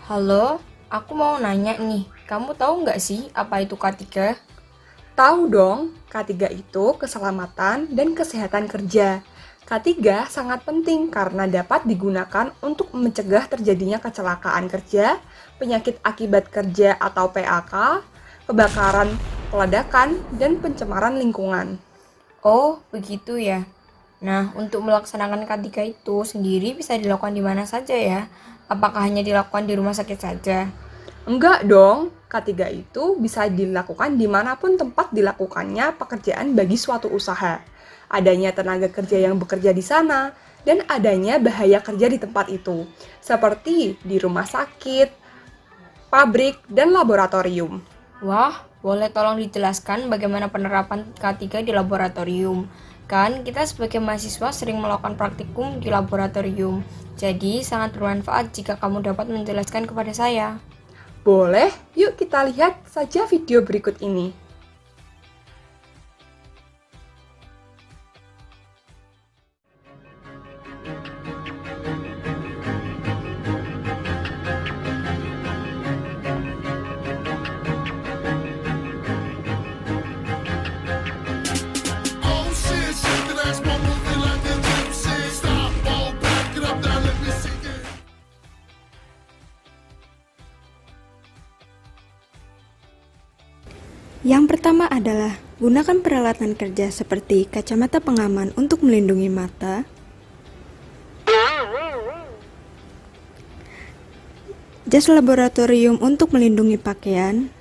Halo, aku mau nanya nih, kamu tahu nggak sih apa itu K3? Tahu dong, K3 itu keselamatan dan kesehatan kerja. K3 sangat penting karena dapat digunakan untuk mencegah terjadinya kecelakaan kerja, penyakit akibat kerja atau PAK, kebakaran, peledakan, dan pencemaran lingkungan. Oh, begitu ya. Nah, untuk melaksanakan K3 itu sendiri bisa dilakukan di mana saja ya? Apakah hanya dilakukan di rumah sakit saja? Enggak dong, K3 itu bisa dilakukan dimanapun tempat dilakukannya pekerjaan bagi suatu usaha. Adanya tenaga kerja yang bekerja di sana, dan adanya bahaya kerja di tempat itu, seperti di rumah sakit, pabrik, dan laboratorium. Wah, boleh tolong dijelaskan bagaimana penerapan K3 di laboratorium? Kan kita sebagai mahasiswa sering melakukan praktikum di laboratorium. Jadi sangat bermanfaat jika kamu dapat menjelaskan kepada saya. Boleh, yuk kita lihat saja video berikut ini. Oh shit, shake that ass, mama, moving like a gypsy. Stop, fall back, get up now, let me see it. Yang pertama adalah gunakan peralatan kerja seperti kacamata pengaman untuk melindungi mata, jas laboratorium untuk melindungi pakaian,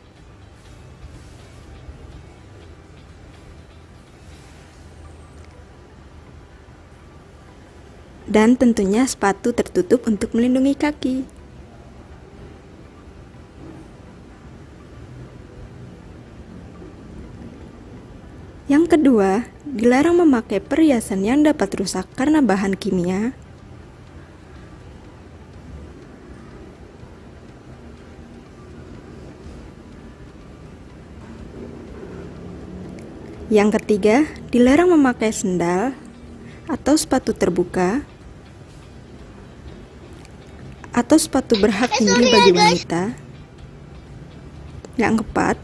dan tentunya sepatu tertutup untuk melindungi kaki. Yang kedua, dilarang memakai perhiasan yang dapat rusak karena bahan kimia. Yang ketiga, dilarang memakai sendal atau sepatu terbuka atau sepatu berhak tinggi bagi wanita. Yang keempat,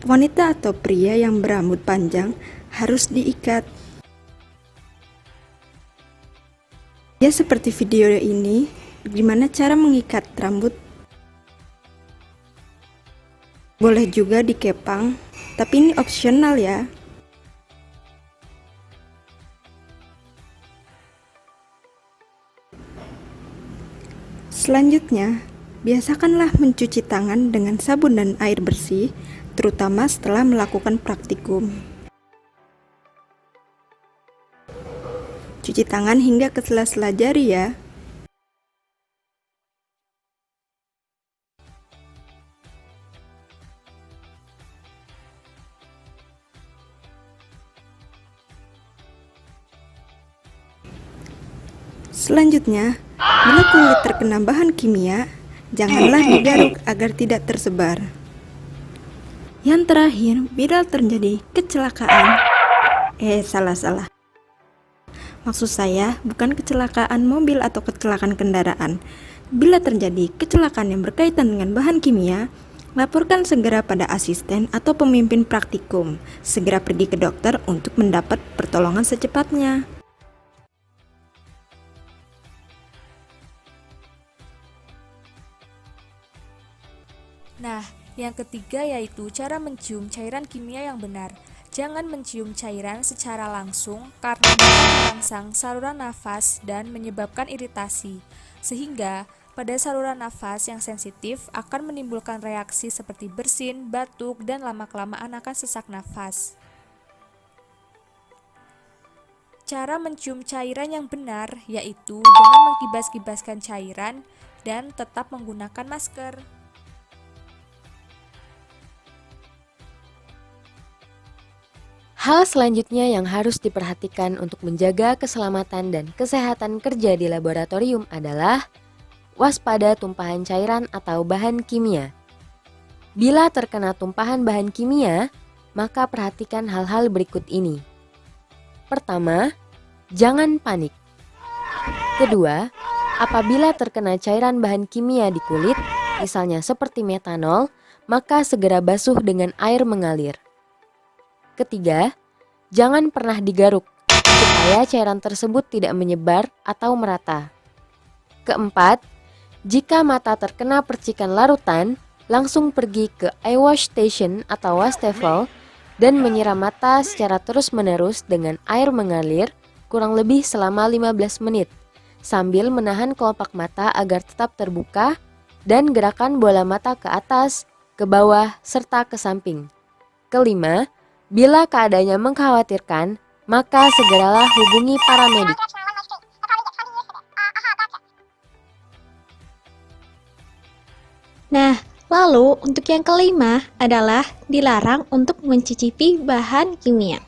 wanita atau pria yang berambut panjang harus diikat. Ya, seperti video ini, gimana cara mengikat rambut. Boleh juga dikepang, tapi ini opsional ya. Selanjutnya, biasakanlah mencuci tangan dengan sabun dan air bersih, terutama setelah melakukan praktikum. Cuci tangan hingga ke sela-sela jari ya. Selanjutnya, bila kulit terkena bahan kimia, janganlah digaruk agar tidak tersebar. Yang terakhir, bila terjadi kecelakaan, salah. Maksud saya bukan kecelakaan mobil atau kecelakaan kendaraan. Bila terjadi kecelakaan yang berkaitan dengan bahan kimia, laporkan segera pada asisten atau pemimpin praktikum. Segera pergi ke dokter untuk mendapat pertolongan secepatnya. Nah, yang ketiga yaitu cara mencium cairan kimia yang benar. Jangan mencium cairan secara langsung karena dapat merangsang saluran nafas dan menyebabkan iritasi, sehingga pada saluran nafas yang sensitif akan menimbulkan reaksi seperti bersin, batuk, dan lama-kelamaan akan sesak nafas. Cara mencium cairan yang benar yaitu dengan mengkibas-kibaskan cairan dan tetap menggunakan masker. Hal selanjutnya yang harus diperhatikan untuk menjaga keselamatan dan kesehatan kerja di laboratorium adalah waspada tumpahan cairan atau bahan kimia. Bila terkena tumpahan bahan kimia, maka perhatikan hal-hal berikut ini. Pertama, jangan panik. Kedua, apabila terkena cairan bahan kimia di kulit, misalnya seperti metanol, maka segera basuh dengan air mengalir. Ketiga, jangan pernah digaruk, supaya cairan tersebut tidak menyebar atau merata. Keempat, jika mata terkena percikan larutan, langsung pergi ke eye wash station atau wastafel dan menyiram mata secara terus-menerus dengan air mengalir kurang lebih selama 15 menit, sambil menahan kelopak mata agar tetap terbuka dan gerakan bola mata ke atas, ke bawah, serta ke samping. Kelima, bila keadaannya mengkhawatirkan, maka segeralah hubungi paramedik. Nah, lalu untuk yang kelima adalah dilarang untuk mencicipi bahan kimia.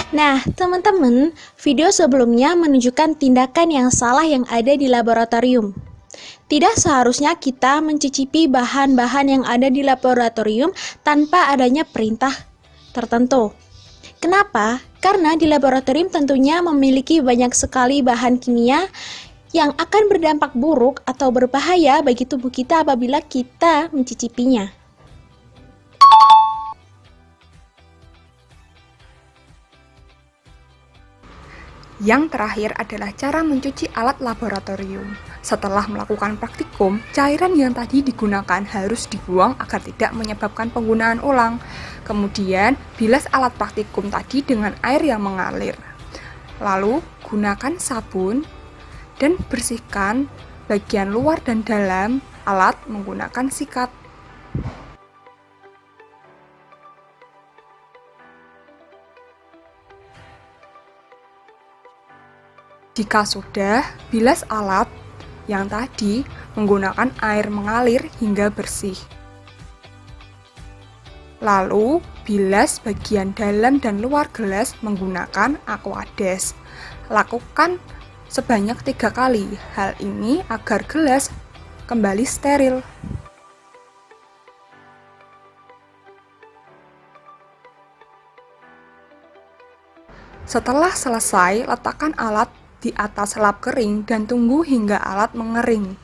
Nah, teman-teman, video sebelumnya menunjukkan tindakan yang salah yang ada di laboratorium. Tidak seharusnya kita mencicipi bahan-bahan yang ada di laboratorium tanpa adanya perintah tertentu. Kenapa? Karena di laboratorium tentunya memiliki banyak sekali bahan kimia yang akan berdampak buruk atau berbahaya bagi tubuh kita apabila kita mencicipinya. Yang terakhir adalah cara mencuci alat laboratorium. Setelah melakukan praktikum, cairan yang tadi digunakan harus dibuang agar tidak menyebabkan penggunaan ulang. Kemudian, bilas alat praktikum tadi dengan air yang mengalir. Lalu, gunakan sabun dan bersihkan bagian luar dan dalam alat menggunakan sikat. Jika sudah, bilas alat yang tadi menggunakan air mengalir hingga bersih. Lalu, bilas bagian dalam dan luar gelas menggunakan Aquades. Lakukan sebanyak 3 kali. Hal ini agar gelas kembali steril. Setelah selesai, letakkan alat di atas lap kering dan tunggu hingga alat mengering.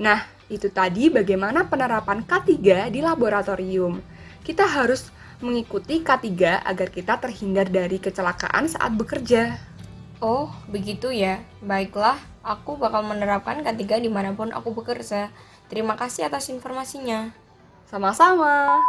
Nah, itu tadi bagaimana penerapan K3 di laboratorium. Kita harus mengikuti K3 agar kita terhindar dari kecelakaan saat bekerja. Oh, begitu ya. Baiklah, aku bakal menerapkan K3 dimanapun aku bekerja. Terima kasih atas informasinya. Sama-sama.